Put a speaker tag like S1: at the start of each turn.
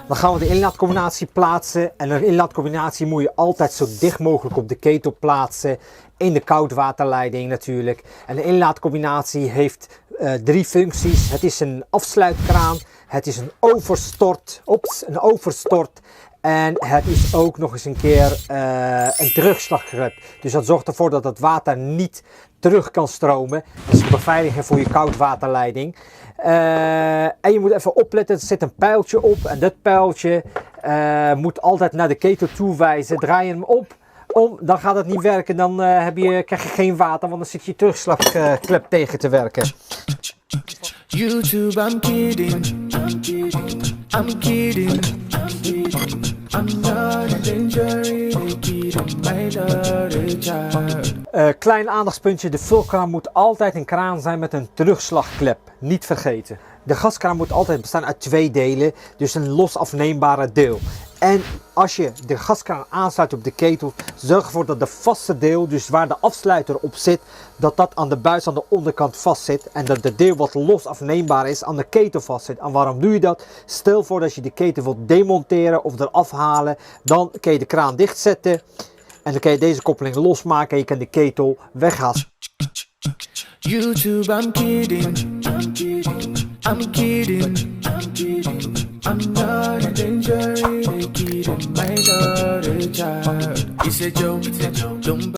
S1: Dan gaan we de inlaatcombinatie plaatsen. En de inlaatcombinatie moet je altijd zo dicht mogelijk op de ketel plaatsen. In de koudwaterleiding natuurlijk. En de inlaatcombinatie heeft 3 functies. Het is een afsluitkraan. Het is een overstort. En het is ook nog eens een keer een terugslagklep. Dus dat zorgt ervoor dat het water niet terug kan stromen. Dat is een beveiliging voor je koudwaterleiding. En je moet even opletten, er zit een pijltje op. En dat pijltje moet altijd naar de ketel toe wijzen. Draai je hem om, dan gaat het niet werken. Dan krijg je geen water, want dan zit je terugslagklep tegen te werken.
S2: YouTube, I'm kidding. I'm kidding. I'm not a danger, kidding my daughter child.
S1: Klein aandachtspuntje, de vulkraan moet altijd een kraan zijn met een terugslagklep. Niet vergeten. De gaskraan moet altijd bestaan uit 2 delen, dus een los afneembare deel. En als je de gaskraan aansluit op de ketel, zorg ervoor dat de vaste deel, dus waar de afsluiter op zit, dat aan de buis aan de onderkant vast zit. En dat de deel wat los afneembaar is aan de ketel vast zit. En waarom doe je dat? Stel voor dat je de ketel wilt demonteren of eraf halen, dan kun je de kraan dichtzetten. En dan kun je deze koppeling losmaken en je kan de ketel weghalen.
S2: YouTube, I'm kidding. I'm kidding. I'm not a danger, kidding my daughter child. It's a joke, don't